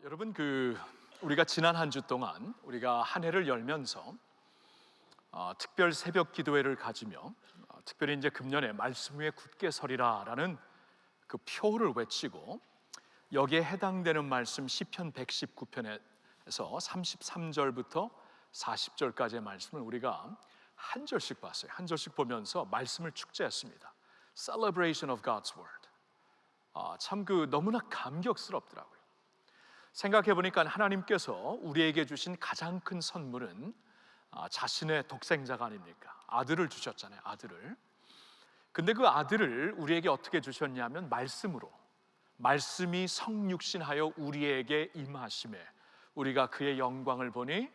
여러분 우리가 지난 한 주 동안 우리가 한 해를 열면서 특별 새벽 기도회를 가지며 특별히 이제 금년에 말씀 위에 굳게 서리라라는 그 표를 외치고 여기에 해당되는 말씀 시편 119편에서 33절부터 40절까지의 말씀을 우리가 한 절씩 봤어요. 한 절씩 보면서 말씀을 축제했습니다. Celebration of God's Word. 참 너무나 감격스럽더라고요. 생각해 보니까 하나님께서 우리에게 주신 가장 큰 선물은 자신의 독생자가 아닙니까? 아들을 주셨잖아요. 아들을. 근데 그 아들을 우리에게 어떻게 주셨냐면 말씀으로, 말씀이 성육신하여 우리에게 임하심에 우리가 그의 영광을 보니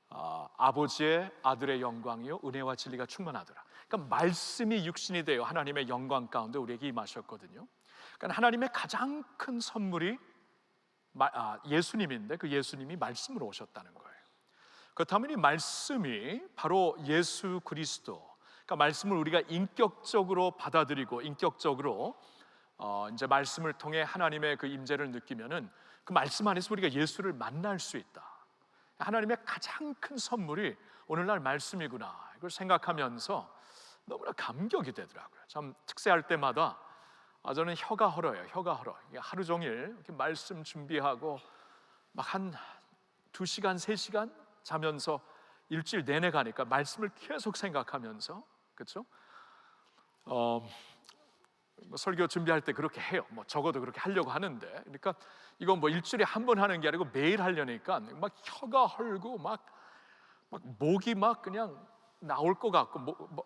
아버지의 아들의 영광이요 은혜와 진리가 충만하더라. 그러니까 말씀이 육신이 되어 하나님의 영광 가운데 우리에게 임하셨거든요. 그러니까 하나님의 가장 큰 선물이 예수님인데 그 예수님이 말씀으로 오셨다는 거예요. 그렇다면 이 말씀이 바로 예수 그리스도, 그러니까 말씀을 우리가 인격적으로 받아들이고 인격적으로 이제 말씀을 통해 하나님의 그 임재를 느끼면은 그 말씀 안에서 우리가 예수를 만날 수 있다. 하나님의 가장 큰 선물이 오늘날 말씀이구나. 이걸 생각하면서 너무나 감격이 되더라고요. 참 특세할 때마다 저는 혀가 헐어요. 혀가 헐어. 하루 종일 이렇게 말씀 준비하고 막 한 2시간, 3시간 자면서 일주일 내내 가니까 말씀을 계속 생각하면서, 그렇죠? 설교 준비할 때 그렇게 해요. 적어도 그렇게 하려고 하는데, 그러니까 이건 일주일에 한 번 하는 게 아니고 매일 하려니까 막 혀가 헐고 막 목이 막 그냥 나올 것 같고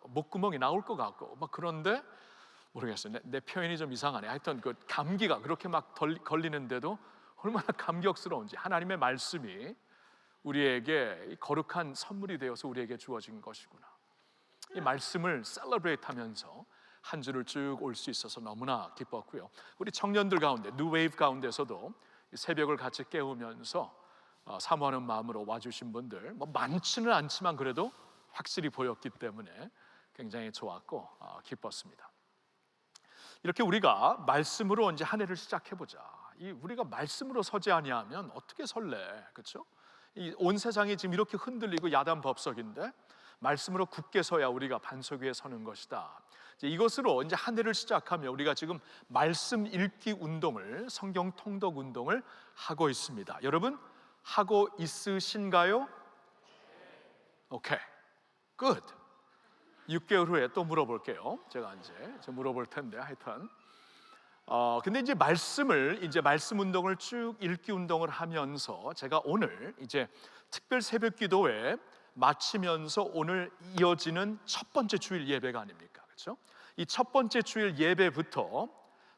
목구멍이 나올 것 같고 막 그런데 모르겠어요. 내 표현이 좀 이상하네. 하여튼 그 감기가 그렇게 막 걸리는데도 얼마나 감격스러운지, 하나님의 말씀이 우리에게 거룩한 선물이 되어서 우리에게 주어진 것이구나. 이 말씀을 셀러브레이트 하면서 한 주를 쭉 올 수 있어서 너무나 기뻤고요. 우리 청년들 가운데, 뉴웨이브 가운데서도 새벽을 같이 깨우면서 사모하는 마음으로 와주신 분들 많지는 않지만 그래도 확실히 보였기 때문에 굉장히 좋았고 기뻤습니다. 이렇게 우리가 말씀으로 이제 한 해를 시작해보자. 우리가 말씀으로 서지 아니하면 어떻게 설레, 그렇죠? 온 세상이 지금 이렇게 흔들리고 야단 법석인데 말씀으로 굳게 서야 우리가 반석 위에 서는 것이다. 이것으로 이제 한 해를 시작하며 우리가 지금 말씀 읽기 운동을, 성경 통독 운동을 하고 있습니다. 여러분 하고 있으신가요? 오케이, good. 6개월 후에 또 물어볼게요. 제가 이제 물어볼 텐데 하여튼 근데 이제 말씀 운동을 쭉 읽기 운동을 하면서 제가 오늘 이제 특별 새벽 기도회 마치면서 오늘 이어지는 첫 번째 주일 예배가 아닙니까? 그렇죠? 이 첫 번째 주일 예배부터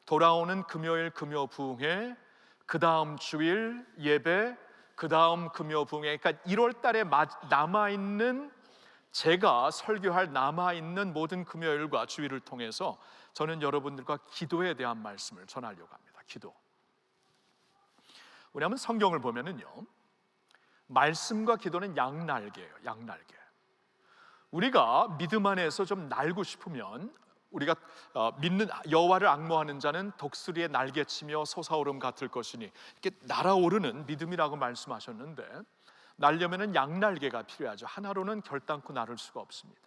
돌아오는 금요일 금요 부흥회, 그 다음 주일 예배, 그 다음 금요 부흥회, 그러니까 1월 달에 남아있는, 제가 설교할 남아있는 모든 금요일과 주일을 통해서 저는 여러분들과 기도에 대한 말씀을 전하려고 합니다. 기도. 우리 한번 성경을 보면은요, 말씀과 기도는 양날개예요. 양날개. 우리가 믿음 안에서 좀 날고 싶으면 우리가 믿는 여호와를 앙모하는 자는 독수리의 날개치며 솟아오름 같을 것이니, 이렇게 날아오르는 믿음이라고 말씀하셨는데 날려면은 양날개가 필요하죠. 하나로는 결단코 나를 수가 없습니다.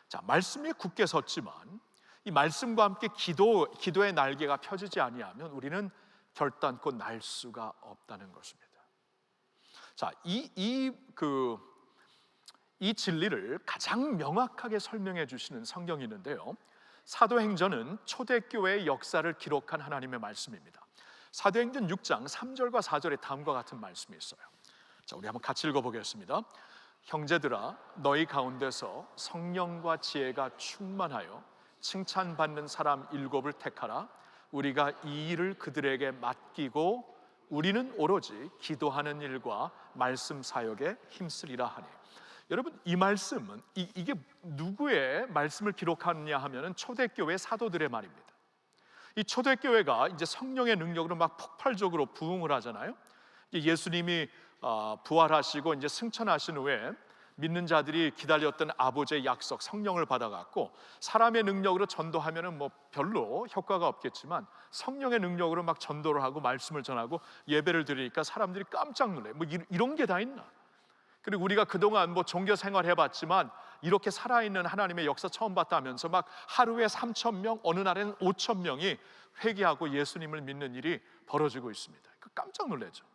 자, 말씀에 굳게 섰지만 이 말씀과 함께 기도의 날개가 펴지지 아니하면 우리는 결단코 날 수가 없다는 것입니다. 자, 이 진리를 가장 명확하게 설명해 주시는 성경이 있는데요, 사도행전은 초대교회의 역사를 기록한 하나님의 말씀입니다. 사도행전 6장 3절과 4절에 다음과 같은 말씀이 있어요. 자, 우리 한번 같이 읽어보겠습니다. 형제들아, 너희 가운데서 성령과 지혜가 충만하여 칭찬받는 사람 7을 택하라. 우리가 이 일을 그들에게 맡기고 우리는 오로지 기도하는 일과 말씀 사역에 힘쓰리라 하니. 여러분, 이 말씀은 이게 누구의 말씀을 기록하느냐 하면은 초대교회 사도들의 말입니다. 이 초대교회가 이제 성령의 능력으로 막 폭발적으로 부흥을 하잖아요. 예수님이 부활하시고 이제 승천하신 후에 믿는 자들이 기다렸던 아버지의 약속 성령을 받아갖고 사람의 능력으로 전도하면은 뭐 별로 효과가 없겠지만 성령의 능력으로 막 전도를 하고 말씀을 전하고 예배를 드리니까 사람들이 깜짝 놀래. 뭐 이런 게 다 있나? 그리고 우리가 그동안 뭐 종교 생활 해봤지만 이렇게 살아있는 하나님의 역사 처음 봤다 하면서 막 하루에 3,000명, 어느 날에는 5,000명이 회개하고 예수님을 믿는 일이 벌어지고 있습니다. 깜짝 놀라죠.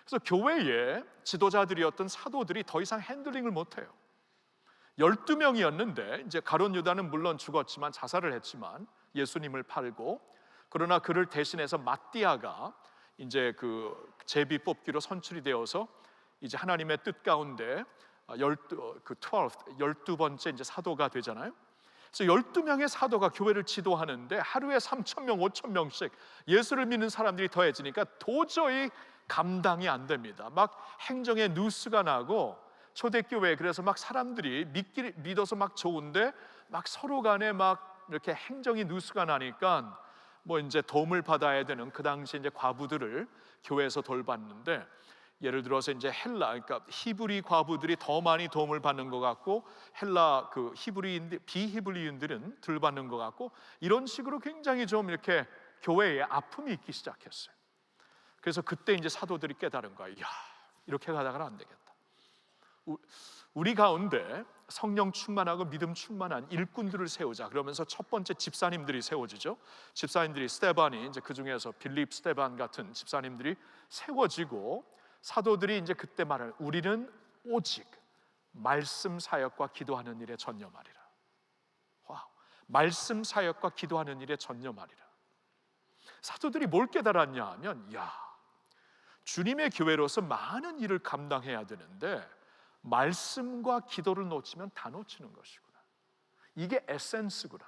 그래서 교회의 지도자들이었던 사도들이 더 이상 핸들링을 못해요. 12명이었는데 이제 가룟 유다는 물론 죽었지만 자살을 했지만 예수님을 팔고, 그러나 그를 대신해서 마띠아가 이제 그 제비 뽑기로 선출이 되어서 이제 하나님의 뜻 가운데 12번째 이제 사도가 되잖아요. 그래서 12명의 사도가 교회를 지도하는데 하루에 3,000명, 5,000명씩 예수를 믿는 사람들이 더해지니까 도저히 감당이 안 됩니다. 막 행정에 뉴스가 나고 초대교회, 그래서 막 사람들이 믿어서 막 좋은데 막 서로 간에 막 이렇게 행정이 뉴스가 나니까 뭐 이제 도움을 받아야 되는 그 당시 이제 과부들을 교회에서 돌봤는데, 예를 들어서 이제 그러니까 히브리 과부들이 더 많이 도움을 받는 것 같고 헬라 그 비히브리인들은 덜 받는 것 같고, 이런 식으로 굉장히 좀 이렇게 교회에 아픔이 있기 시작했어요. 그래서 그때 이제 사도들이 깨달은 거야. 야, 이렇게 가다가는 안 되겠다. 우리 가운데 성령 충만하고 믿음 충만한 일꾼들을 세우자. 그러면서 첫 번째 집사님들이 세워지죠. 집사님들이 스데반이 이제 그 중에서 빌립 스데반 같은 집사님들이 세워지고, 사도들이 이제 그때 말을, 우리는 오직 말씀 사역과 기도하는 일에 전념하리라. 와우. 말씀 사역과 기도하는 일에 전념하리라. 사도들이 뭘 깨달았냐 하면, 야, 주님의 교회로서 많은 일을 감당해야 되는데 말씀과 기도를 놓치면 다 놓치는 것이구나. 이게 에센스구나.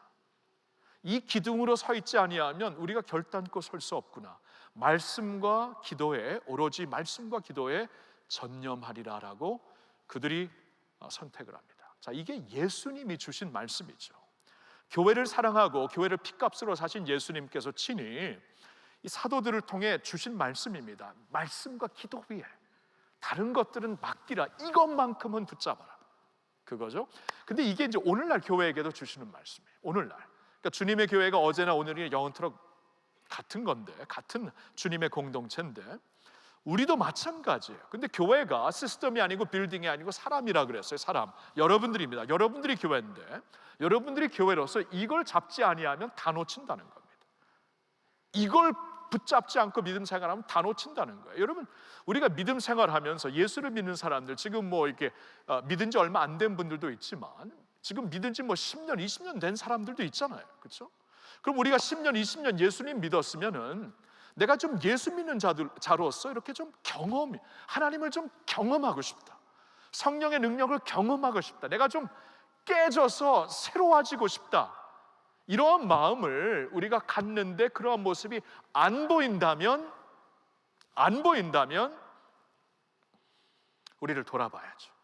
이 기둥으로 서 있지 아니하면 우리가 결단코 설 수 없구나. 말씀과 기도에, 오로지 말씀과 기도에 전념하리라라고 그들이 선택을 합니다. 자, 이게 예수님이 주신 말씀이죠. 교회를 사랑하고 교회를 핏값으로 사신 예수님께서 친히 이 사도들을 통해 주신 말씀입니다. 말씀과 기도 위에 다른 것들은 맡기라. 이것만큼은 붙잡아라. 그거죠. 근데 이게 이제 오늘날 교회에게도 주시는 말씀이에요. 오늘날. 그러니까 주님의 교회가 어제나 오늘이 영원토록 같은 건데, 같은 주님의 공동체인데 우리도 마찬가지예요. 근데 교회가 시스템이 아니고 빌딩이 아니고 사람이라 그랬어요. 사람, 여러분들입니다. 여러분들이 교회인데 여러분들이 교회로서 이걸 잡지 아니하면 다 놓친다는 겁니다. 이걸 붙잡지 않고 믿음 생활하면 다 놓친다는 거예요. 여러분, 우리가 믿음 생활하면서 예수를 믿는 사람들, 지금 뭐 이렇게 믿은 지 얼마 안 된 분들도 있지만 지금 믿은 지 뭐 10년, 20년 된 사람들도 있잖아요. 그렇죠? 그럼 우리가 10년, 20년 예수님 믿었으면은 내가 좀 예수 믿는 자로서 이렇게 좀 하나님을 좀 경험하고 싶다. 성령의 능력을 경험하고 싶다. 내가 좀 깨져서 새로워지고 싶다. 이러한 마음을 우리가 갖는데 그러한 모습이 안 보인다면 우리를 돌아봐야죠.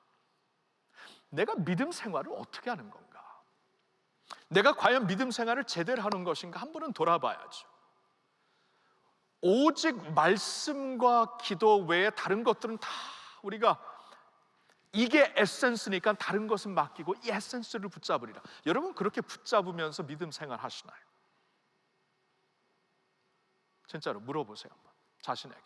내가 믿음 생활을 어떻게 하는 건가? 내가 과연 믿음 생활을 제대로 하는 것인가? 한 번은 돌아봐야죠. 오직 말씀과 기도 외에 다른 것들은 다 우리가 이게 에센스니까 다른 것은 맡기고 이 에센스를 붙잡으리라. 여러분, 그렇게 붙잡으면서 믿음 생활 하시나요? 진짜로 물어보세요. 한번 자신에게.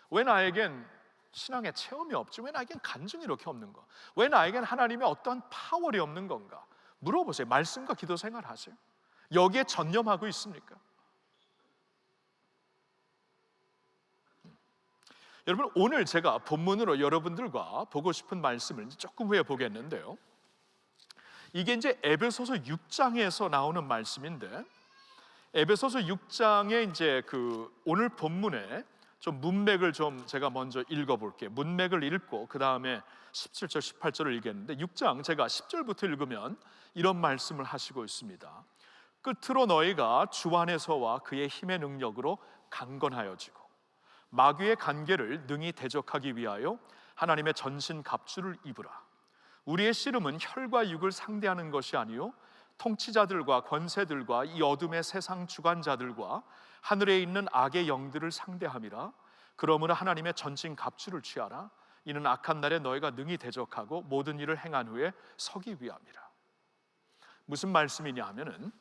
왜 나에겐 신앙의 체험이 없지? 왜 나에겐 간증이 이렇게 없는 거? 왜 나에겐 하나님의 어떠한 파월이 없는 건가? 물어보세요. 말씀과 기도 생활 하세요? 여기에 전념하고 있습니까? 여러분, 오늘 제가 본문으로 여러분들과 보고 싶은 말씀을 조금 후에 보겠는데요, 이게 이제 에베소서 6장에서 나오는 말씀인데, 에베소서 6장에 이제 그 오늘 본문에 좀 문맥을 좀 제가 먼저 읽어볼게요. 문맥을 읽고 그 다음에 17절, 18절을 읽겠는데, 6장 제가 10절부터 읽으면 이런 말씀을 하시고 있습니다. 끝으로 너희가 주 안에서와 그의 힘의 능력으로 강건하여지고 마귀의 간계를 능히 대적하기 위하여 하나님의 전신 갑주를 입으라. 우리의 씨름은 혈과 육을 상대하는 것이 아니요 통치자들과 권세들과 이 어둠의 세상 주관자들과 하늘에 있는 악의 영들을 상대함이라. 그러므로 하나님의 전신 갑주를 취하라. 이는 악한 날에 너희가 능히 대적하고 모든 일을 행한 후에 서기 위함이라. 무슨 말씀이냐 하면은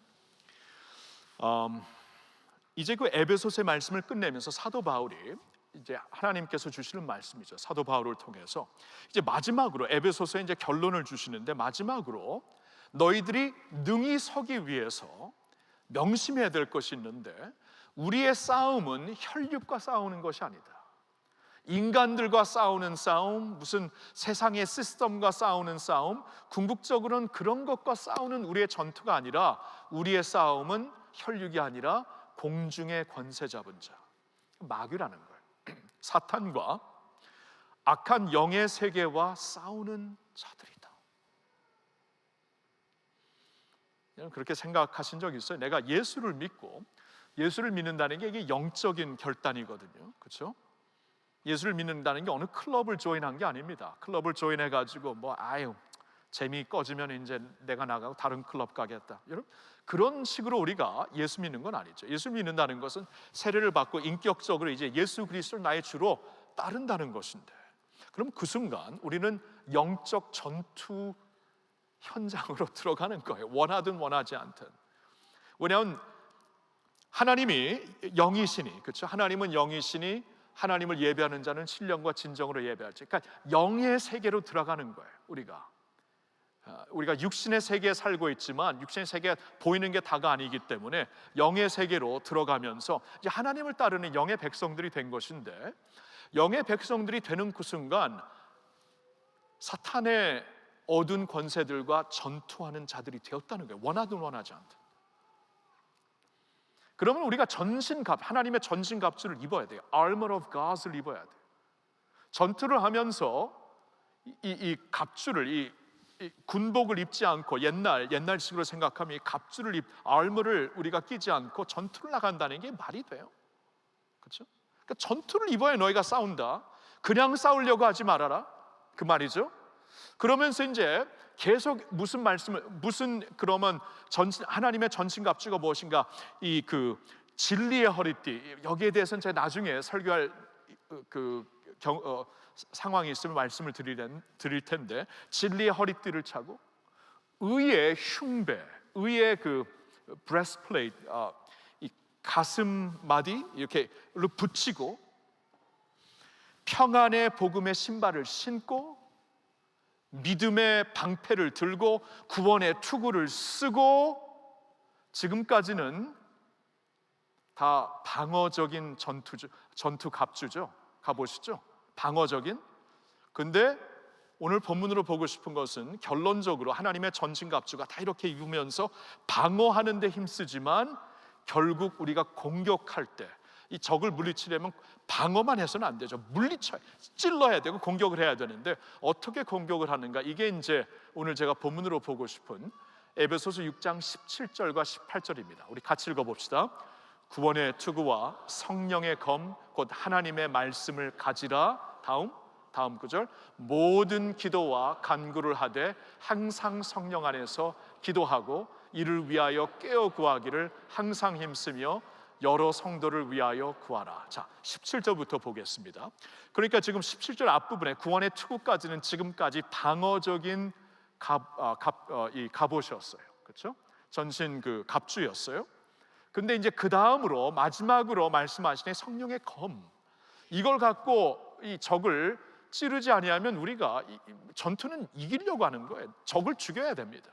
이제 그 에베소서의 말씀을 끝내면서 사도 바울이 이제 하나님께서 주시는 말씀이죠. 사도 바울을 통해서 이제 마지막으로 에베소서에 이제 결론을 주시는데, 마지막으로 너희들이 능히 서기 위해서 명심해야 될 것이 있는데, 우리의 싸움은 혈육과 싸우는 것이 아니다. 인간들과 싸우는 싸움, 무슨 세상의 시스템과 싸우는 싸움, 궁극적으로는 그런 것과 싸우는 우리의 전투가 아니라, 우리의 싸움은 혈육이 아니라 공중의 권세 잡은 자, 마귀라는 거예요. 사탄과 악한 영의 세계와 싸우는 자들이다. 그렇게 생각하신 적 있어요? 내가 예수를 믿고, 예수를 믿는다는 게 이게 영적인 결단이거든요. 그렇죠? 예수를 믿는다는 게 어느 클럽을 조인한 게 아닙니다. 클럽을 조인해가지고 재미 꺼지면 이제 내가 나가고 다른 클럽 가겠다, 여러분, 그런 식으로 우리가 예수 믿는 건 아니죠. 예수 믿는다는 것은 세례를 받고 인격적으로 이제 예수 그리스도를 나의 주로 따른다는 것인데, 그럼 그 순간 우리는 영적 전투 현장으로 들어가는 거예요. 원하든 원하지 않든. 왜냐하면 하나님이 영이시니, 그렇죠? 하나님은 영이시니 하나님을 예배하는 자는 신령과 진정으로 예배하지. 그러니까 영의 세계로 들어가는 거예요. 우리가 육신의 세계에 살고 있지만 육신의 세계가 보이는 게 다가 아니기 때문에 영의 세계로 들어가면서 이제 하나님을 따르는 영의 백성들이 된 것인데, 영의 백성들이 되는 그 순간 사탄의 어두운 권세들과 전투하는 자들이 되었다는 거예요. 원하든 원하지 않든. 그러면 우리가 하나님의 전신갑주를 입어야 돼요. Armor of God을 입어야 돼요. 전투를 하면서 이 갑주를, 이 군복을 입지 않고 옛날식으로 생각하면 이 갑주를 armor를 우리가 끼지 않고 전투를 나간다는 게 말이 돼요? 그렇죠? 그러니까 전투를 입어야 너희가 싸운다. 그냥 싸우려고 하지 말아라, 그 말이죠. 그러면서 이제 계속 그러면 하나님의 전신갑주가 무엇인가? 진리의 허리띠, 여기에 대해서는 제가 나중에 설교할 상황이 있으면 말씀을 드릴 텐데, 진리의 허리띠를 차고 의의 흉배, 의의 브레스플레이트, 이 가슴마디 이렇게 붙이고, 평안의 복음의 신발을 신고, 믿음의 방패를 들고, 구원의 투구를 쓰고, 지금까지는 다 방어적인 전투 갑주죠. 가보시죠. 방어적인. 근데 오늘 본문으로 보고 싶은 것은 결론적으로 하나님의 전신갑주가 다 이렇게 입으면서 방어하는 데 힘쓰지만, 결국 우리가 공격할 때 이 적을 물리치려면 방어만 해서는 안 되죠. 찔러야 되고 공격을 해야 되는데, 어떻게 공격을 하는가? 이게 이제 오늘 제가 본문으로 보고 싶은 에베소서 6장 17절과 18절입니다. 우리 같이 읽어봅시다. 구원의 투구와 성령의 검 곧 하나님의 말씀을 가지라. 다음 구절. 모든 기도와 간구를 하되 항상 성령 안에서 기도하고 이를 위하여 깨어 구하기를 항상 힘쓰며 여러 성도를 위하여 구하라. 자, 17절부터 보겠습니다. 그러니까 지금 17절 앞부분에 구원의 투구까지는 지금까지 방어적인 갑옷이었어요. 그렇죠? 전신 갑주였어요. 근데 이제 그 다음으로 마지막으로 말씀하시는 성령의 검, 이걸 갖고 이 적을 찌르지 아니하면 우리가 전투는 이기려고 하는 거예요. 적을 죽여야 됩니다.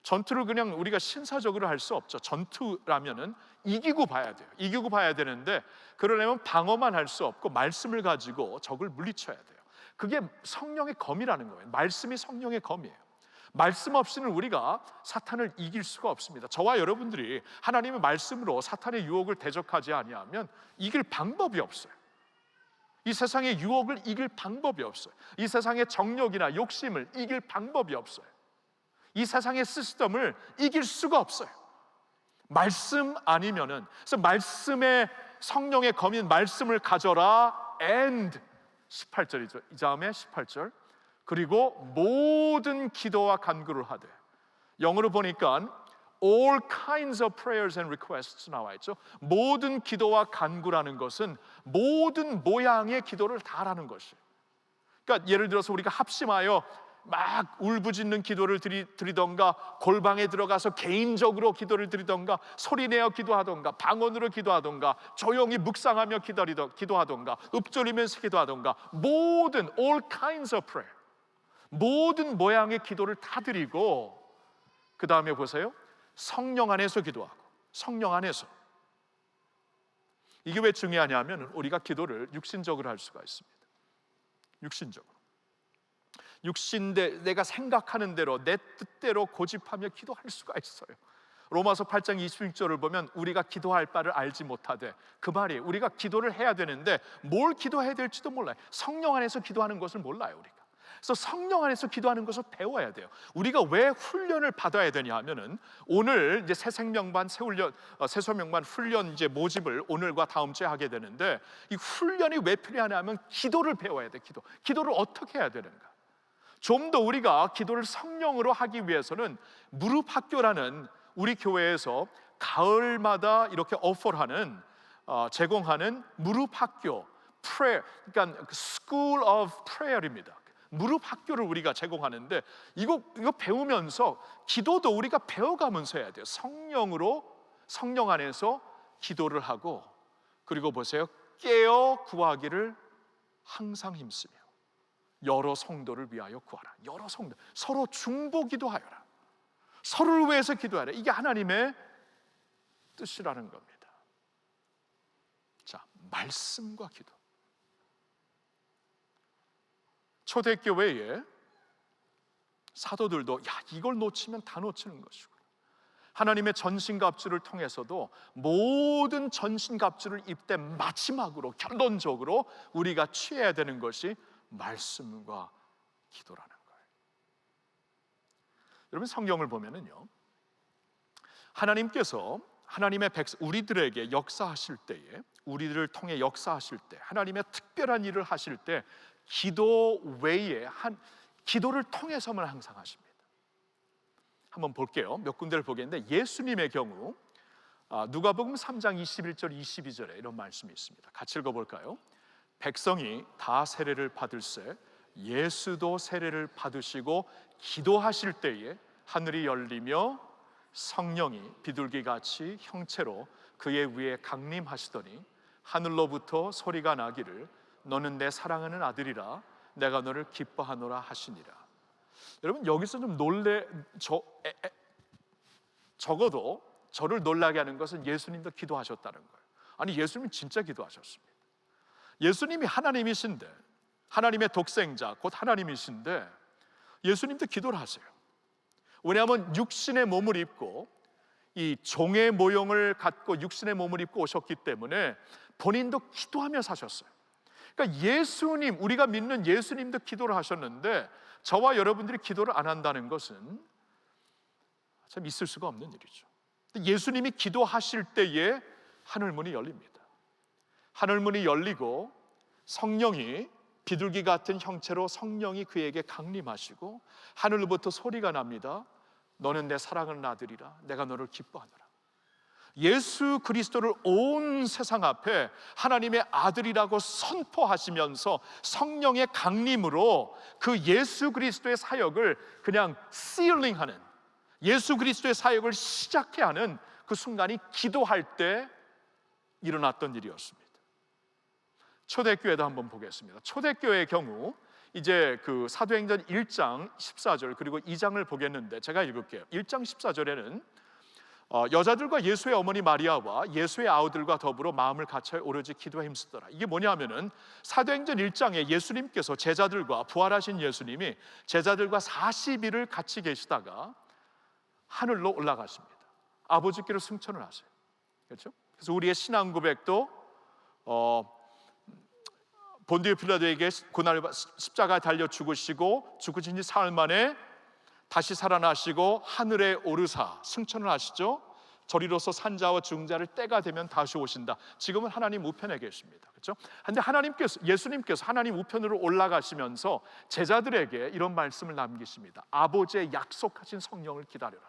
전투를 그냥 우리가 신사적으로 할 수 없죠. 전투라면은 이기고 봐야 돼요. 이기고 봐야 되는데, 그러려면 방어만 할 수 없고 말씀을 가지고 적을 물리쳐야 돼요. 그게 성령의 검이라는 거예요. 말씀이 성령의 검이에요. 말씀 없이는 우리가 사탄을 이길 수가 없습니다. 저와 여러분들이 하나님의 말씀으로 사탄의 유혹을 대적하지 아니하면 이길 방법이 없어요. 이 세상의 유혹을 이길 방법이 없어요. 이 세상의 정욕이나 욕심을 이길 방법이 없어요. 이 세상의 시스템을 이길 수가 없어요. 말씀 아니면은. 그래서 말씀의 성령의 검인 말씀을 가져라. and 18절이죠. 이 다음에 18절. 그리고 모든 기도와 간구를 하되. 영어로 보니까 all kinds of prayers and requests 나와 있죠. 모든 기도와 간구라는 것은 모든 모양의 기도를 다 하라는 것이에요. 그러니까 예를 들어서 우리가 합심하여 막 울부짖는 기도를 드리던가, 골방에 들어가서 개인적으로 기도를 드리던가, 소리내어 기도하던가, 방언으로 기도하던가, 조용히 묵상하며 기도하던가, 읊조리면서 기도하던가, 모든 all kinds of prayer, 모든 모양의 기도를 다 드리고, 그 다음에 보세요, 성령 안에서 기도하고, 성령 안에서. 이게 왜 중요하냐면 우리가 기도를 육신적으로 할 수가 있습니다. 육신대 내가 생각하는 대로 내 뜻대로 고집하며 기도할 수가 있어요. 로마서 8장 26절을 보면 우리가 기도할 바를 알지 못하되, 그 말이 우리가 기도를 해야 되는데 뭘 기도해야 될지도 몰라요. 성령 안에서 기도하는 것을 몰라요 우리가. 그래서 성령 안에서 기도하는 것을 배워야 돼요. 우리가 왜 훈련을 받아야 되냐 하면은, 오늘 이제 새생명반 새소명반 훈련 이제 모집을 오늘과 다음 주에 하게 되는데, 이 훈련이 왜 필요하냐면 기도를 배워야 돼. 기도를 어떻게 해야 되는가. 좀 더 우리가 기도를 성령으로 하기 위해서는 무릎 학교라는 우리 교회에서 가을마다 이렇게 오퍼하는 제공하는 무릎 학교, prayer, 그러니까 School of Prayer입니다. 무릎 학교를 우리가 제공하는데, 이거 배우면서 기도도 우리가 배워가면서 해야 돼요. 성령 안에서 기도를 하고, 그리고 보세요, 깨어 구하기를 항상 힘쓰며 여러 성도를 위하여 구하라. 여러 성도, 서로 중보기도 하여라. 서로를 위해서 기도하라. 이게 하나님의 뜻이라는 겁니다. 자, 말씀과 기도. 초대교회에 사도들도 이걸 놓치면 다 놓치는 것이고, 하나님의 전신갑주를 통해서도 모든 전신갑주를 입되 마지막으로 결론적으로 우리가 취해야 되는 것이 말씀과 기도라는 거예요. 여러분, 성경을 보면은요, 하나님께서 하나님의 우리들에게 역사하실 때에, 우리들을 통해 역사하실 때, 하나님의 특별한 일을 하실 때 기도 외에 기도를 통해서만 항상 하십니다. 한번 볼게요. 몇 군데를 보겠는데, 예수님의 경우 누가복음 3장 21절 22절에 이런 말씀이 있습니다. 같이 읽어볼까요? 백성이 다 세례를 받을새 예수도 세례를 받으시고 기도하실 때에 하늘이 열리며 성령이 비둘기같이 형체로 그의 위에 강림하시더니 하늘로부터 소리가 나기를 너는 내 사랑하는 아들이라 내가 너를 기뻐하노라 하시니라. 여러분, 여기서 좀 적어도 저를 놀라게 하는 것은 예수님도 기도하셨다는 거예요. 아니, 예수님은 진짜 기도하셨습니다. 예수님이 하나님이신데, 하나님의 독생자 곧 하나님이신데 예수님도 기도를 하세요. 왜냐하면 육신의 몸을 입고, 이 종의 모형을 갖고 육신의 몸을 입고 오셨기 때문에 본인도 기도하며 사셨어요. 그러니까 예수님, 우리가 믿는 예수님도 기도를 하셨는데 저와 여러분들이 기도를 안 한다는 것은 참 있을 수가 없는 일이죠. 예수님이 기도하실 때에 하늘문이 열립니다. 하늘문이 열리고 성령이 비둘기 같은 형체로 성령이 그에게 강림하시고 하늘로부터 소리가 납니다. 너는 내 사랑하는 아들이라 내가 너를 기뻐하노라. 예수 그리스도를 온 세상 앞에 하나님의 아들이라고 선포하시면서 성령의 강림으로 그 예수 그리스도의 사역을 그냥 시얼링하는, 예수 그리스도의 사역을 시작해 하는 그 순간이 기도할 때 일어났던 일이었습니다. 초대교회도 한번 보겠습니다. 초대교회의 경우 이제 그 사도행전 1장 14절 그리고 2장을 보겠는데 제가 읽을게요. 1장 14절에는 여자들과 예수의 어머니 마리아와 예수의 아우들과 더불어 마음을 같이 오로지 기도에 힘쓰더라. 이게 뭐냐면은 사도행전 1장에 예수님께서 제자들과, 부활하신 예수님이 제자들과 40일을 같이 계시다가 하늘로 올라가십니다. 아버지께로 승천을 하세요. 그렇죠? 그래서 우리의 신앙 고백도 본디오 필라도에게 고난을 십자가에 달려 죽으시고 죽으신 지 사흘 만에 다시 살아나시고 하늘에 오르사 승천을 하시죠. 저리로서 산자와 중자를 때가 되면 다시 오신다. 지금은 하나님 우편에 계십니다. 그렇죠? 근데 예수님께서 하나님 우편으로 올라가시면서 제자들에게 이런 말씀을 남기십니다. 아버지의 약속하신 성령을 기다려라.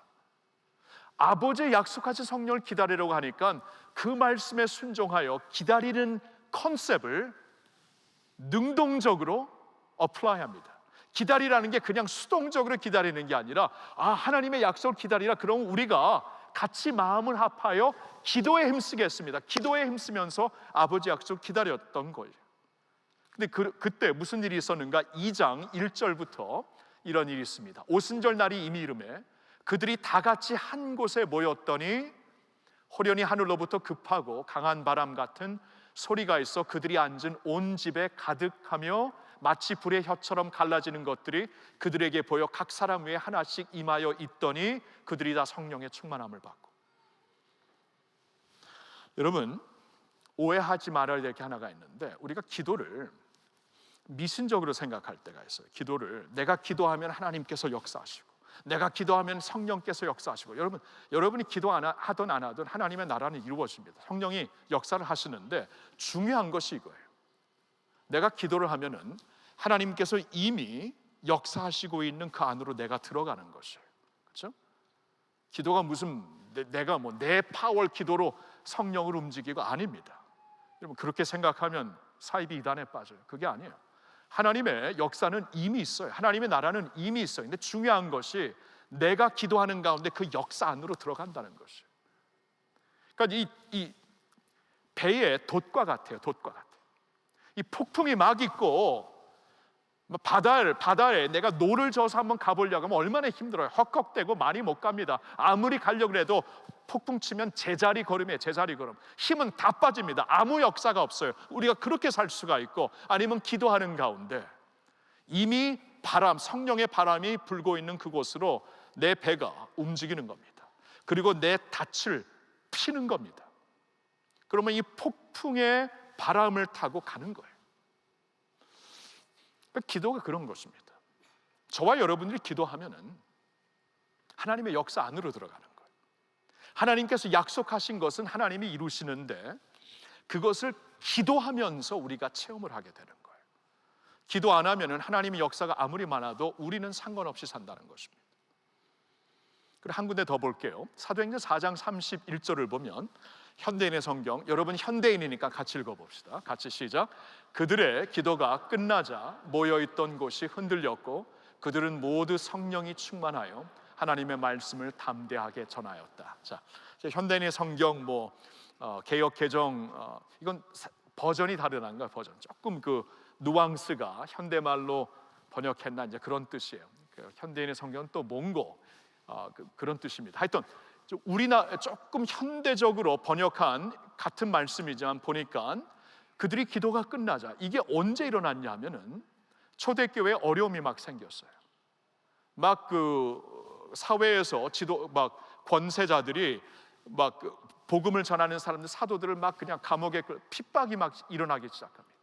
아버지의 약속하신 성령을 기다리라고 하니까 그 말씀에 순종하여 기다리는 컨셉을 능동적으로 apply합니다. 기다리라는 게 그냥 수동적으로 기다리는 게 아니라 하나님의 약속을 기다리라. 그럼 우리가 같이 마음을 합하여 기도에 힘쓰겠습니다. 기도에 힘쓰면서 아버지 약속을 기다렸던 거예요. 근데 그때 무슨 일이 있었는가? 2장 1절부터 이런 일이 있습니다. 오순절 날이 이미 이르매 그들이 다 같이 한 곳에 모였더니 호련히 하늘로부터 급하고 강한 바람 같은 소리가 있어 그들이 앉은 온 집에 가득하며 마치 불의 혀처럼 갈라지는 것들이 그들에게 보여 각 사람 위에 하나씩 임하여 있더니 그들이 다 성령의 충만함을 받고. 여러분, 오해하지 말아야 될 게 하나가 있는데, 우리가 기도를 미신적으로 생각할 때가 있어요. 기도를 내가 기도하면 하나님께서 역사하시고, 내가 기도하면 성령께서 역사하시고. 여러분이 기도 하든 안 하든 하나님의 나라는 이루어집니다. 성령이 역사를 하시는데 중요한 것이 이거예요. 내가 기도를 하면은 하나님께서 이미 역사하시고 있는 그 안으로 내가 들어가는 것이에요. 그렇죠? 기도가 무슨 내가 내 파워 기도로 성령을 움직이고 아닙니다. 여러분, 그렇게 생각하면 사이비 이단에 빠져요. 그게 아니에요. 하나님의 역사는 이미 있어요. 하나님의 나라는 이미 있어요. 근데 중요한 것이 내가 기도하는 가운데 그 역사 안으로 들어간다는 것이에요. 그러니까 이 배의 돛과 같아요. 돛과 같아요. 이 폭풍이 막 있고 바다에 내가 노를 저어서 한번 가보려고 하면 얼마나 힘들어요. 헉헉대고 많이 못 갑니다. 아무리 가려고 해도 폭풍 치면 제자리 걸음이에요. 제자리 걸음. 힘은 다 빠집니다. 아무 역사가 없어요. 우리가 그렇게 살 수가 있고, 아니면 기도하는 가운데 이미 성령의 바람이 불고 있는 그곳으로 내 배가 움직이는 겁니다. 그리고 내 닻을 피는 겁니다. 그러면 이 폭풍의 바람을 타고 가는 거예요. 기도가 그런 것입니다. 저와 여러분들이 기도하면은 하나님의 역사 안으로 들어가는 거예요. 하나님께서 약속하신 것은 하나님이 이루시는데 그것을 기도하면서 우리가 체험을 하게 되는 거예요. 기도 안 하면은 하나님의 역사가 아무리 많아도 우리는 상관없이 산다는 것입니다. 그리고 한 군데 더 볼게요. 사도행전 4장 31절을 보면 현대인의 성경, 여러분 현대인이니까 같이 읽어봅시다. 같이 시작. 그들의 기도가 끝나자 모여있던 곳이 흔들렸고 그들은 모두 성령이 충만하여 하나님의 말씀을 담대하게 전하였다. 자, 현대인의 성경 개역 개정 이건 버전이 다르단가 버전 조금 그 누앙스가 현대말로 번역했나 이제 그런 뜻이에요. 현대인의 성경은 또 몽고 그런 뜻입니다. 하여튼 우리나라 조금 현대적으로 번역한 같은 말씀이지만 보니까 그들이 기도가 끝나자, 이게 언제 일어났냐 하면은 초대교회에 어려움이 막 생겼어요. 막 그 사회에서 권세자들이 복음을 전하는 사람들, 사도들을 막 그냥 감옥에 핍박이 막 일어나기 시작합니다.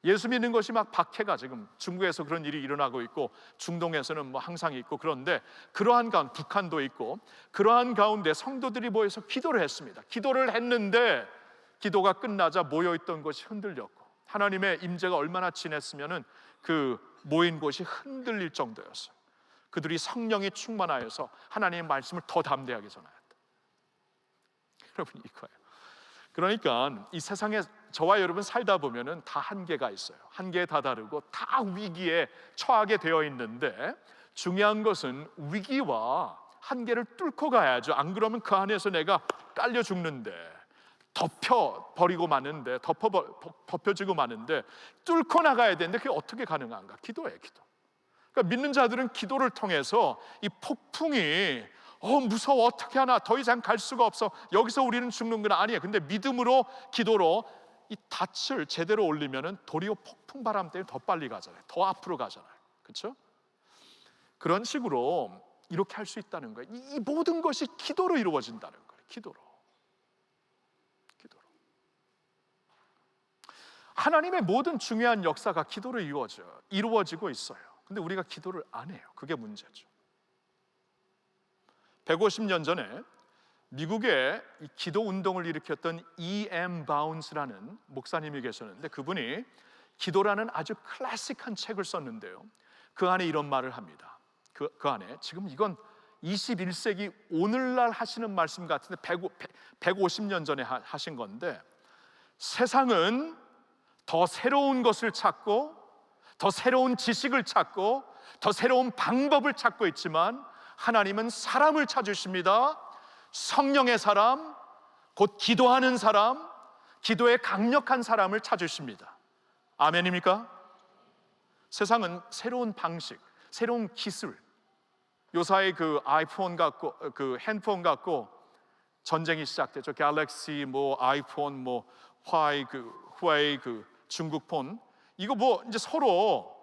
예수 믿는 것이 막 박해가 지금 중국에서 그런 일이 일어나고 있고 중동에서는 항상 있고, 그런데 그러한 가운데 북한도 있고, 그러한 가운데 성도들이 모여서 기도를 했습니다. 기도를 했는데 기도가 끝나자 모여있던 것이 흔들렸고, 하나님의 임재가 얼마나 진했으면은 그 모인 곳이 흔들릴 정도였어요. 그들이 성령이 충만하여서 하나님의 말씀을 더 담대하게 전하였다. 여러분, 이거예요. 그러니까 이 세상에 저와 여러분 살다 보면은 다 한계가 있어요. 한계에 다다르고 다 위기에 처하게 되어 있는데, 중요한 것은 위기와 한계를 뚫고 가야죠. 안 그러면 그 안에서 내가 깔려 죽는데, 덮여버리고 마는데, 덮여지고 마는데 뚫고 나가야 되는데 그게 어떻게 가능한가? 기도예요, 기도. 그러니까 믿는 자들은 기도를 통해서 이 폭풍이 무서워, 어떻게 하나, 더 이상 갈 수가 없어, 여기서 우리는 죽는구나, 아니에요. 근데 믿음으로, 기도로 이 닻을 제대로 올리면은 도리어 폭풍 바람 때문에 더 빨리 가잖아요. 더 앞으로 가잖아요. 그렇죠? 그런 식으로 이렇게 할 수 있다는 거예요. 이 모든 것이 기도로 이루어진다는 거예요. 기도로. 하나님의 모든 중요한 역사가 기도로 이루어지고 있어요. 근데 우리가 기도를 안 해요. 그게 문제죠. 150년 전에 미국에 이 기도 운동을 일으켰던 E.M. 바운스라는 목사님이 계셨는데, 그분이 기도라는 아주 클래식한 책을 썼는데요, 그 안에 이런 말을 합니다. 그 안에, 지금 이건 21세기 오늘날 하시는 말씀 같은데 150년 전에 하신 건데, 세상은 더 새로운 것을 찾고 더 새로운 지식을 찾고 더 새로운 방법을 찾고 있지만 하나님은 사람을 찾으십니다. 성령의 사람, 곧 기도하는 사람, 기도에 강력한 사람을 찾으십니다. 아멘입니까? 세상은 새로운 방식, 새로운 기술, 요사이 그 아이폰 갖고 그 핸드폰 갖고 전쟁이 시작됐죠. 갤럭시 뭐 아이폰 뭐 후웨이 그 중국 폰, 이거 뭐 이제 서로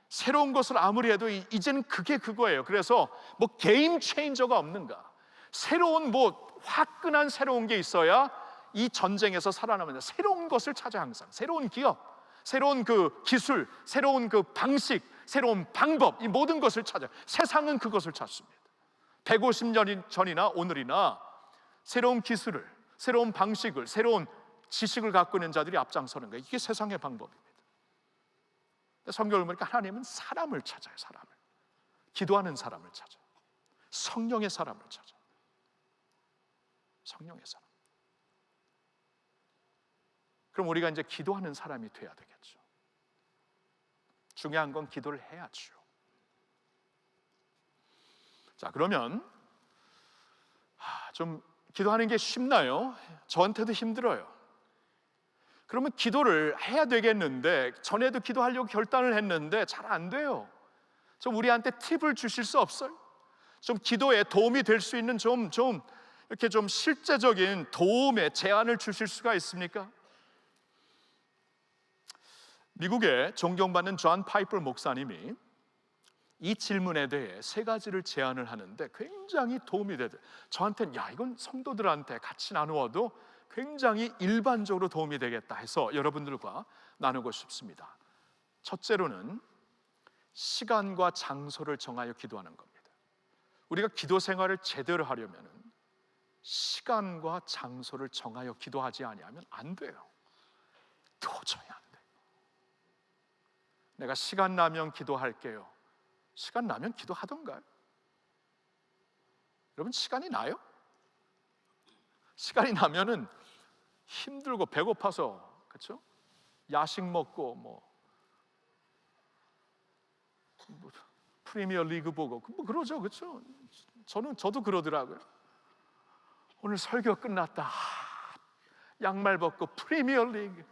새로운 것을 아무리 해도 이제는 그게 그거예요. 그래서 뭐 게임 체인저가 없는가, 새로운 뭐 화끈한 새로운 게 있어야 이 전쟁에서 살아남는다. 새로운 것을 찾아, 항상 새로운 기업, 새로운 그 기술, 새로운 그 방식, 새로운 방법, 이 모든 것을 찾아. 세상은 그것을 찾습니다. 150년 전이나 오늘이나 새로운 기술을, 새로운 방식을, 새로운 지식을 갖고 있는 자들이 앞장서는 거예요. 이게 세상의 방법입니다. 성경을 보니까 하나님은 사람을 찾아요. 사람을, 기도하는 사람을 찾아, 성령의 사람을 찾아. 성령의 사람. 그럼 우리가 이제 기도하는 사람이 돼야 되겠죠. 중요한 건 기도를 해야죠. 자, 그러면 좀 기도하는 게 쉽나요? 저한테도 힘들어요. 그러면 기도를 해야 되겠는데, 전에도 기도하려고 결단을 했는데 잘 안 돼요. 좀 우리한테 팁을 주실 수 없어요? 좀 기도에 도움이 될 수 있는 좀 이렇게 좀 실제적인 도움의 제안을 주실 수가 있습니까? 미국의 존경받는 존 파이퍼 목사님이 이 질문에 대해 세 가지를 제안을 하는데 굉장히 도움이 되더라고요. 저한테는 이건 성도들한테 같이 나누어도 굉장히 일반적으로 도움이 되겠다 해서 여러분들과 나누고 싶습니다. 첫째로는 시간과 장소를 정하여 기도하는 겁니다. 우리가 기도 생활을 제대로 하려면 시간과 장소를 정하여 기도하지 아니하면 안 돼요. 도저히 안 돼요. 내가 시간 나면 기도할게요. 시간 나면 기도하던가요? 여러분, 시간이 나요? 시간이 나면은 힘들고 배고파서, 그렇죠? 야식 먹고 뭐 프리미어 리그 보고 뭐 그러죠, 그렇죠? 저도 그러더라고요. 오늘 설교 끝났다, 양말 벗고 프리미어 리그,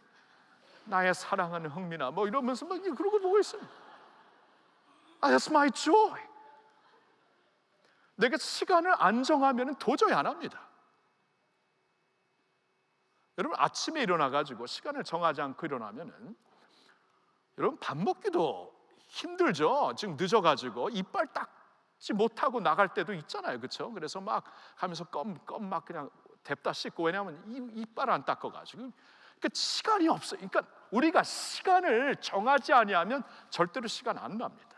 나의 사랑하는 흥민아 뭐 이러면서 막 그러고 보고 있어요. That's my joy. 내가 시간을 안 정하면 도저히 안 합니다. 여러분, 아침에 일어나가지고 시간을 정하지 않고 일어나면은 여러분 밥 먹기도 힘들죠. 지금 늦어가지고 이빨 닦지 못하고 나갈 때도 있잖아요, 그렇죠? 그래서 막 가면서 껌 막 그냥 댑다 씻고, 왜냐하면 이빨 안 닦아가지고. 그러니까 시간이 없어요. 그러니까 우리가 시간을 정하지 아니하면 절대로 시간 안 납니다.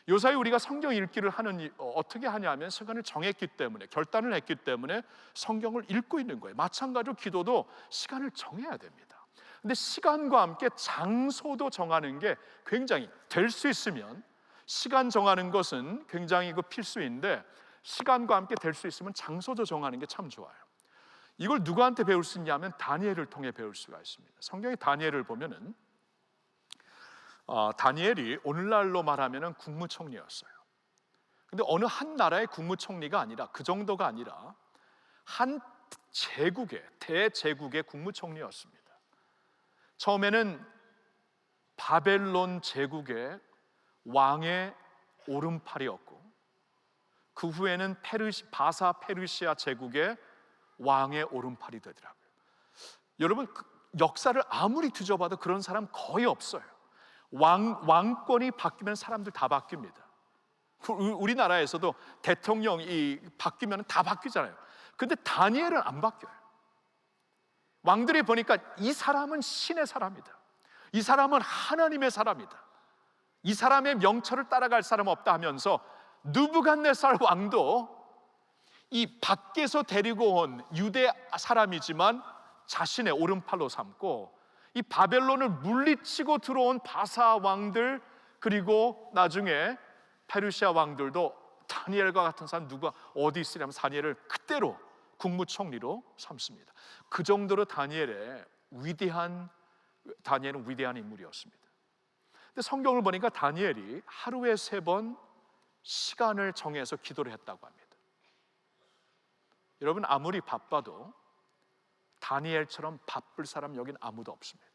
요사이 우리가 성경 읽기를 어떻게 하냐면 시간을 정했기 때문에, 결단을 했기 때문에 성경을 읽고 있는 거예요. 마찬가지로 기도도 시간을 정해야 됩니다. 근데 시간과 함께 장소도 정하는 게 굉장히, 될 수 있으면 시간 정하는 것은 굉장히 필수인데, 시간과 함께 될 수 있으면 장소도 정하는 게 참 좋아요. 이걸 누구한테 배울 수 있냐면 다니엘을 통해 배울 수가 있습니다. 성경의 다니엘을 보면은 다니엘이 오늘날로 말하면 국무총리였어요. 근데 어느 한 나라의 국무총리가 아니라, 그 정도가 아니라 한 제국의, 대제국의 국무총리였습니다. 처음에는 바벨론 제국의 왕의 오른팔이었고, 그 후에는 바사 페르시아 제국의 왕의 오른팔이 되더라고요. 여러분, 역사를 아무리 뒤져봐도 그런 사람 거의 없어요. 왕권이 바뀌면 사람들 다 바뀝니다. 우리나라에서도 대통령이 바뀌면 다 바뀌잖아요. 근데 다니엘은 안 바뀌어요. 왕들이 보니까 이 사람은 신의 사람이다, 이 사람은 하나님의 사람이다, 이 사람의 명철을 따라갈 사람 없다 하면서 느부갓네살 왕도 이 밖에서 데리고 온 유대 사람이지만 자신의 오른팔로 삼고, 이 바벨론을 물리치고 들어온 바사 왕들, 그리고 나중에 페르시아 왕들도 다니엘과 같은 사람 누가 어디 있으냐면 다니엘을 그대로 국무총리로 삼습니다. 그 정도로 다니엘은 위대한 인물이었습니다. 근데 성경을 보니까 다니엘이 하루에 3번 시간을 정해서 기도를 했다고 합니다. 여러분, 아무리 바빠도 다니엘처럼 바쁠 사람 여긴 아무도 없습니다.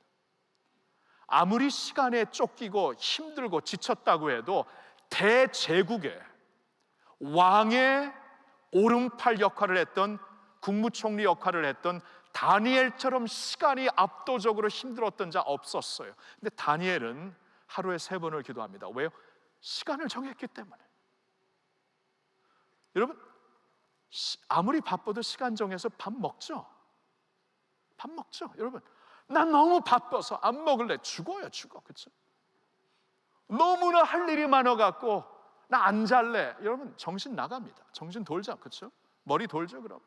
아무리 시간에 쫓기고 힘들고 지쳤다고 해도 대제국의 왕의 오른팔 역할을 했던, 국무총리 역할을 했던 다니엘처럼 시간이 압도적으로 힘들었던 자 없었어요. 근데 다니엘은 하루에 3번을 기도합니다. 왜요? 시간을 정했기 때문에. 여러분, 아무리 바빠도 시간 정해서 밥 먹죠? 밥 먹죠? 여러분, 난 너무 바빠서 안 먹을래. 죽어요, 죽어. 그렇죠? 너무나 할 일이 많아갖고 나 안 잘래. 여러분, 정신 나갑니다. 정신 돌죠, 그렇죠? 머리 돌죠, 그럼.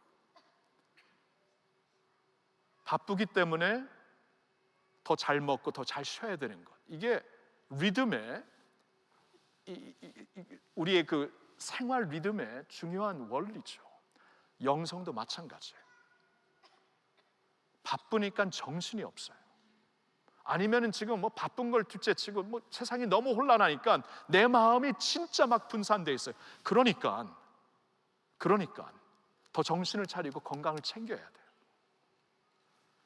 바쁘기 때문에 더 잘 먹고 더 잘 쉬어야 되는 것. 이게 리듬의 우리의 그 생활 리듬의 중요한 원리죠. 영성도 마찬가지예요. 바쁘니까 정신이 없어요. 아니면은 지금 뭐 바쁜 걸 둘째치고 뭐 세상이 너무 혼란하니까 내 마음이 진짜 막 분산돼 있어요. 그러니까 더 정신을 차리고 건강을 챙겨야 돼요.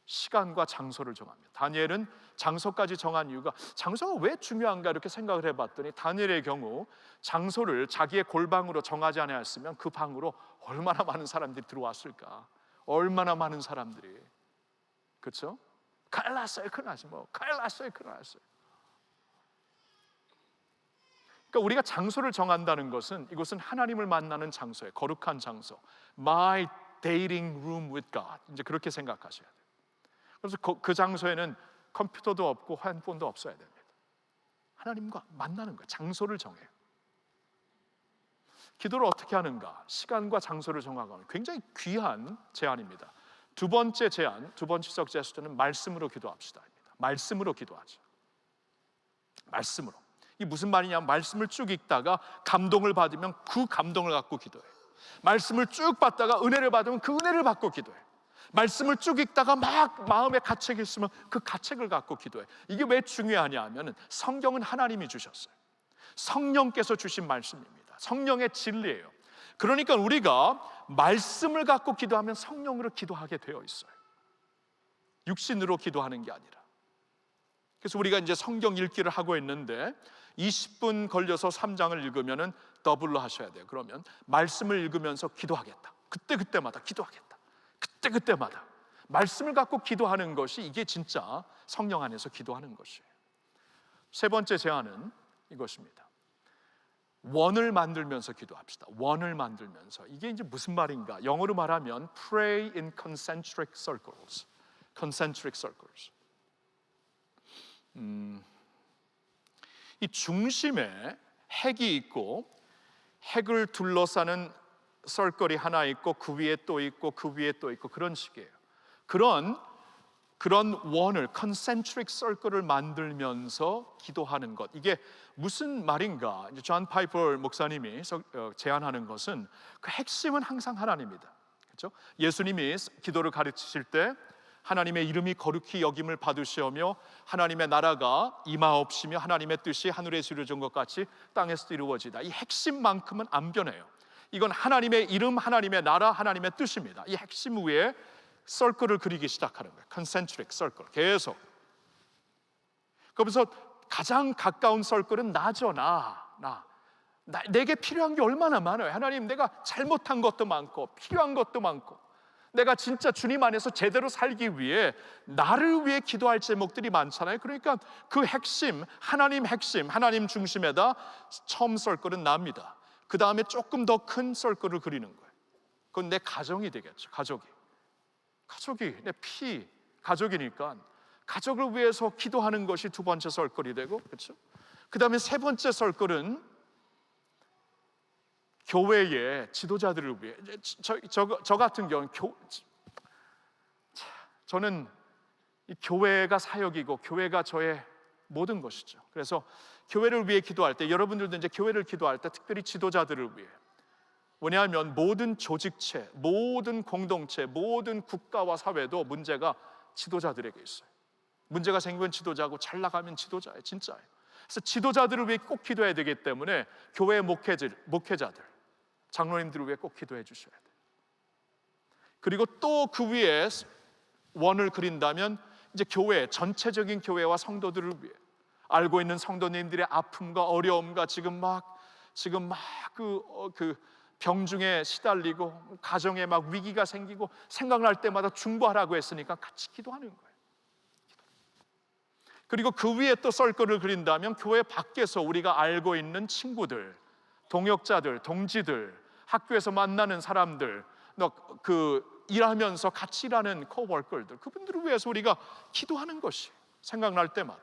시간과 장소를 정합니다. 다니엘은 장소까지 정한 이유가, 장소가 왜 중요한가 이렇게 생각을 해봤더니 다니엘의 경우 장소를 자기의 골방으로 정하지 않았으면 그 방으로 얼마나 많은 사람들이 들어왔을까. 얼마나 많은 사람들이, 그렇죠? 큰일 났어요, 큰일 났어요, 뭐 큰일 났어요, 큰일 났어요. 그러니까 우리가 장소를 정한다는 것은 이곳은 하나님을 만나는 장소예요. 거룩한 장소. My dating room with God. 이제 그렇게 생각하셔야 돼요. 그래서 그 장소에는 컴퓨터도 없고 핸드폰도 없어야 됩니다. 하나님과 만나는 거예요. 장소를 정해요. 기도를 어떻게 하는가? 시간과 장소를 정하고 굉장히 귀한 제안입니다. 두 번째 제안, 두 번째 서제스트는 말씀으로 기도합시다. 말씀으로 기도하죠. 말씀으로. 이게 무슨 말이냐면 말씀을 쭉 읽다가 감동을 받으면 그 감동을 갖고 기도해요. 말씀을 쭉 받다가 은혜를 받으면 그 은혜를 받고 기도해요. 말씀을 쭉 읽다가 막 마음에 가책이 있으면 그 가책을 갖고 기도해요. 이게 왜 중요하냐 하면 성경은 하나님이 주셨어요. 성령께서 주신 말씀입니다. 성령의 진리예요. 그러니까 우리가 말씀을 갖고 기도하면 성령으로 기도하게 되어 있어요. 육신으로 기도하는 게 아니라. 그래서 우리가 이제 성경 읽기를 하고 있는데 20분 걸려서 3장을 읽으면은 더블로 하셔야 돼요. 그러면 말씀을 읽으면서 기도하겠다. 그때마다 기도하겠다. 그때마다 말씀을 갖고 기도하는 것이, 이게 진짜 성령 안에서 기도하는 것이에요. 세 번째 제안은 이것입니다. 원을 만들면서 기도합시다. 원을 만들면서. 이게 이제 무슨 말인가? 영어로 말하면 pray in concentric circles. concentric circles. 이 중심에 핵이 있고 핵을 둘러싸는 설클이 하나 있고 그 위에 또 있고 그 위에 또 있고 그런 식이에요. 그런 원을, 컨센트릭 서클을 만들면서 기도하는 것, 이게 무슨 말인가? 이제 존 파이퍼 목사님이 제안하는 것은 그 핵심은 항상 하나님이다. 그렇죠? 예수님이 기도를 가르치실 때 하나님의 이름이 거룩히 여김을 받으시오며 하나님의 나라가 임하옵시며 하나님의 뜻이 하늘에서 이루어진 것 같이 땅에서도 이루어지다. 이 핵심만큼은 안 변해요. 이건 하나님의 이름, 하나님의 나라, 하나님의 뜻입니다. 이 핵심 위에 서클을 그리기 시작하는 거예요. 컨센트릭 서클. 계속. 그래서 가장 가까운 서클은 나죠. 내게 필요한 게 얼마나 많아요. 하나님, 내가 잘못한 것도 많고 필요한 것도 많고 내가 진짜 주님 안에서 제대로 살기 위해 나를 위해 기도할 제목들이 많잖아요. 그러니까 그 핵심, 하나님 중심에다 처음 서클은 납니다. 그 다음에 조금 더 큰 서클을 그리는 거예요. 그건 내 가정이 되겠죠. 가족이 내 피 가족이니까 가족을 위해서 기도하는 것이 두 번째 서클이 되고, 그렇죠? 그 다음에 세 번째 서클은 교회의 지도자들을 위해. 저 같은 경우는 저는 이 교회가 사역이고 교회가 저의 모든 것이죠. 그래서 교회를 위해 기도할 때, 여러분들도 이제 교회를 기도할 때 특별히 지도자들을 위해. 왜냐하면 모든 조직체, 모든 공동체, 모든 국가와 사회도 문제가 지도자들에게 있어요. 문제가 생기면 지도자고 잘 나가면 지도자예요. 진짜예요. 그래서 지도자들을 위해 꼭 기도해야 되기 때문에 교회 목회자들, 장로님들을 위해 꼭 기도해 주셔야 돼요. 그리고 또 그 위에 원을 그린다면 이제 교회, 전체적인 교회와 성도들을 위해 알고 있는 성도님들의 아픔과 어려움과 지금 막 그 병중에 시달리고 가정에 막 위기가 생기고 생각날 때마다 중보하라고 했으니까 같이 기도하는 거예요. 그리고 그 위에 또 썰거를 그린다면 교회 밖에서 우리가 알고 있는 친구들, 동역자들, 동지들, 학교에서 만나는 사람들, 일하면서 같이 일하는 코워커들, 그분들을 위해서 우리가 기도하는 것이 생각날 때마다.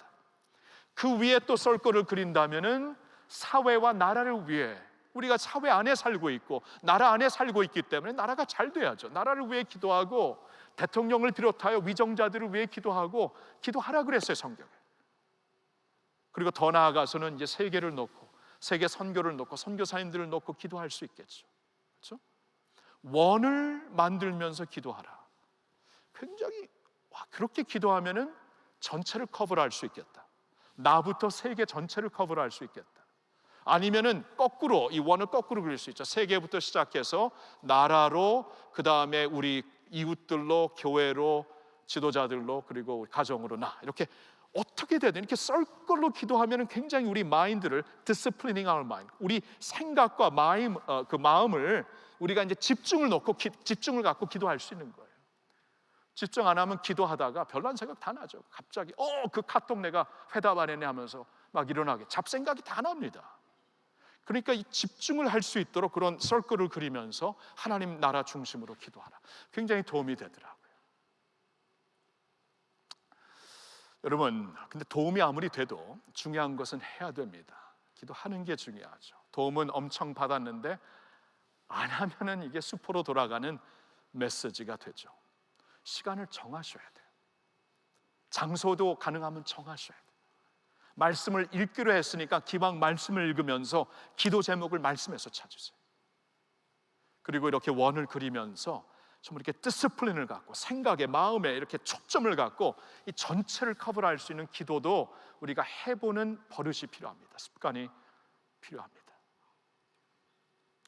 그 위에 또 썰거를 그린다면은 사회와 나라를 위해, 우리가 사회 안에 살고 있고 나라 안에 살고 있기 때문에 나라가 잘 돼야죠. 나라를 위해 기도하고 대통령을 비롯하여 위정자들을 위해 기도하고 기도하라 그랬어요, 성경에. 그리고 더 나아가서는 이제 세계를 놓고, 세계 선교를 놓고 선교사님들을 놓고 기도할 수 있겠죠. 그렇죠? 원을 만들면서 기도하라. 굉장히 그렇게 기도하면은 전체를 커버할 수 있겠다. 나부터 세계 전체를 커버할 수 있겠다. 아니면은 거꾸로, 이 원을 거꾸로 그릴 수 있죠. 세계부터 시작해서 나라로, 그 다음에 우리 이웃들로, 교회로, 지도자들로, 그리고 가정으로, 이렇게 어떻게 되든 이렇게 썰걸로 기도하면은 굉장히 우리 마인드를 disciplining our mind, 우리 생각과 마음을 우리가 이제 집중을 갖고 기도할 수 있는 거예요. 집중 안 하면 기도하다가 별난 생각 다 나죠. 갑자기 그 카톡 내가 회답 안 했네 하면서 막 일어나게 잡생각이 다 납니다. 그러니까 이 집중을 할 수 있도록 그런 썰글을 그리면서 하나님 나라 중심으로 기도하라. 굉장히 도움이 되더라고요. 여러분, 근데 도움이 아무리 돼도 중요한 것은 해야 됩니다. 기도하는 게 중요하죠. 도움은 엄청 받았는데 안 하면은 이게 수포로 돌아가는 메시지가 되죠. 시간을 정하셔야 돼요. 장소도 가능하면 정하셔야 돼요. 말씀을 읽기로 했으니까 기왕 말씀을 읽으면서 기도 제목을 말씀에서 찾으세요. 그리고 이렇게 원을 그리면서 정말 이렇게 디스플린을 갖고 생각에, 마음에 이렇게 초점을 갖고 이 전체를 커버할 수 있는 기도도 우리가 해보는 버릇이 필요합니다. 습관이 필요합니다.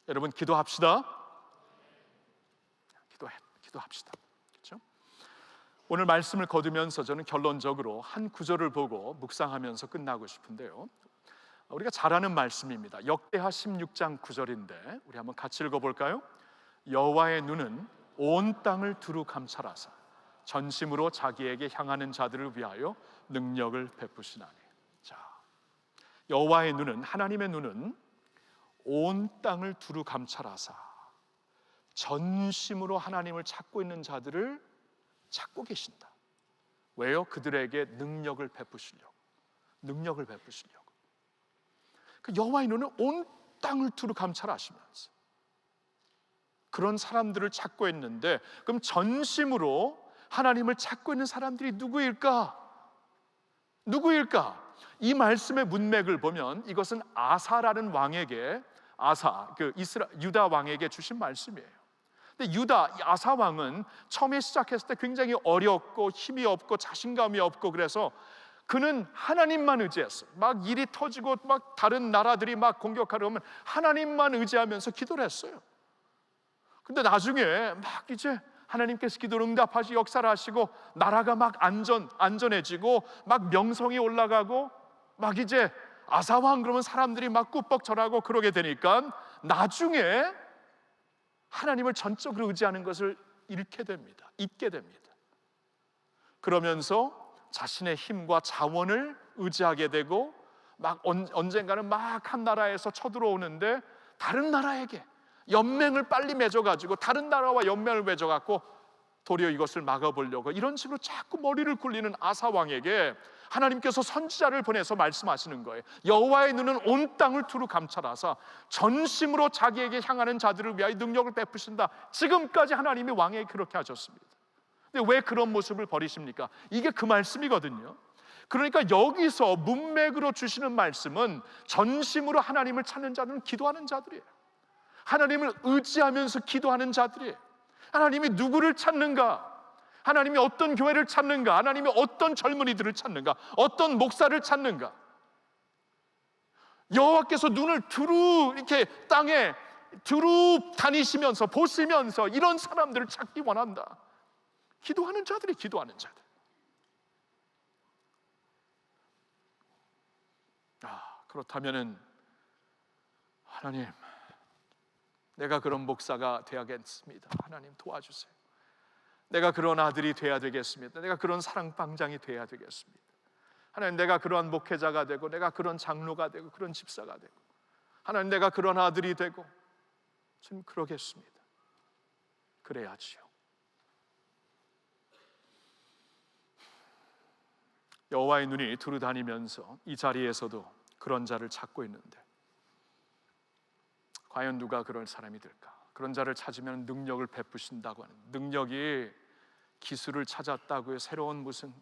여러분, 기도합시다. 기도합시다. 그렇죠? 오늘 말씀을 거두면서 저는 결론적으로 한 구절을 보고 묵상하면서 끝나고 싶은데요, 우리가 잘 아는 말씀입니다. 역대하 16장 9절인데 우리 한번 같이 읽어볼까요? 여호와의 눈은 온 땅을 두루 감찰하사 전심으로 자기에게 향하는 자들을 위하여 능력을 베푸시나니. 자, 여호와의 눈은, 하나님의 눈은 온 땅을 두루 감찰하사 전심으로 하나님을 찾고 있는 자들을 찾고 계신다. 왜요? 그들에게 능력을 베푸시려고. 그 여호와의 눈은 온 땅을 두루 감찰하시면서 그런 사람들을 찾고 있는데, 그럼 전심으로 하나님을 찾고 있는 사람들이 누구일까? 이 말씀의 문맥을 보면 이것은 아사라는 왕에게, 유다 왕에게 주신 말씀이에요. 근데 아사 왕은 처음에 시작했을 때 굉장히 어렵고 힘이 없고 자신감이 없고, 그래서 그는 하나님만 의지했어요. 막 일이 터지고 막 다른 나라들이 막 공격하려 오면 하나님만 의지하면서 기도를 했어요. 근데 나중에 막 이제 하나님께서 기도를 응답하시 역사를 하시고 나라가 막 안전해지고 막 명성이 올라가고 막 이제 아사왕 그러면 사람들이 막 꾸벅 절하고 그러게 되니까 나중에 하나님을 전적으로 의지하는 것을 잊게 됩니다. 그러면서 자신의 힘과 자원을 의지하게 되고 막 언젠가는 막 한 나라에서 쳐들어오는데 다른 나라에게 연맹을 빨리 맺어가지고 다른 나라와 연맹을 맺어갖고 도리어 이것을 막아보려고 이런 식으로 자꾸 머리를 굴리는 아사 왕에게 하나님께서 선지자를 보내서 말씀하시는 거예요. 여호와의 눈은 온 땅을 두루 감찰하사 전심으로 자기에게 향하는 자들을 위하여 능력을 베푸신다. 지금까지 하나님이 왕에게 그렇게 하셨습니다. 근데 왜 그런 모습을 버리십니까? 이게 그 말씀이거든요. 그러니까 여기서 문맥으로 주시는 말씀은 전심으로 하나님을 찾는 자들은 기도하는 자들이에요. 하나님을 의지하면서 기도하는 자들이에요. 하나님이 누구를 찾는가? 하나님이 어떤 교회를 찾는가? 하나님이 어떤 젊은이들을 찾는가? 어떤 목사를 찾는가? 여호와께서 눈을 두루 이렇게 땅에 두루 다니시면서 보시면서 이런 사람들을 찾기 원한다. 기도하는 자들이 기도하는 자들. 그렇다면은 하나님, 내가 그런 목사가 되야겠습니다. 하나님 도와주세요. 내가 그런 아들이 돼야 되겠습니다. 내가 그런 사랑방장이 돼야 되겠습니다. 하나님, 내가 그러한 목회자가 되고, 내가 그런 장로가 되고, 그런 집사가 되고, 하나님, 내가 그런 아들이 되고, 지금 그러겠습니다. 그래야지요. 여호와의 눈이 두루 다니면서 이 자리에서도 그런 자를 찾고 있는데, 과연 누가 그런 사람이 될까? 그런 자를 찾으면 능력을 베푸신다고 하는, 능력이 기술을 찾았다고요, 새로운 무슨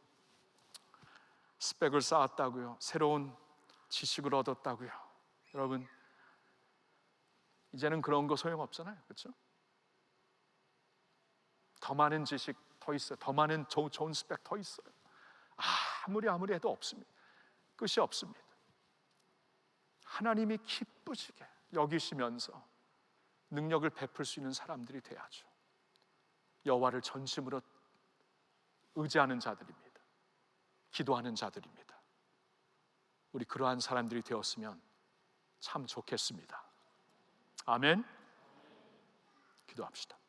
스펙을 쌓았다고요, 새로운 지식을 얻었다고요. 여러분, 이제는 그런 거 소용없잖아요, 그렇죠? 더 많은 지식 더 있어요. 더 많은 좋은 스펙 더 있어요. 아무리 해도 없습니다. 끝이 없습니다. 하나님이 기쁘시게 여기시면서 능력을 베풀 수 있는 사람들이 돼야죠. 여호와를 전심으로 의지하는 자들입니다. 기도하는 자들입니다. 우리 그러한 사람들이 되었으면 참 좋겠습니다. 아멘. 기도합시다.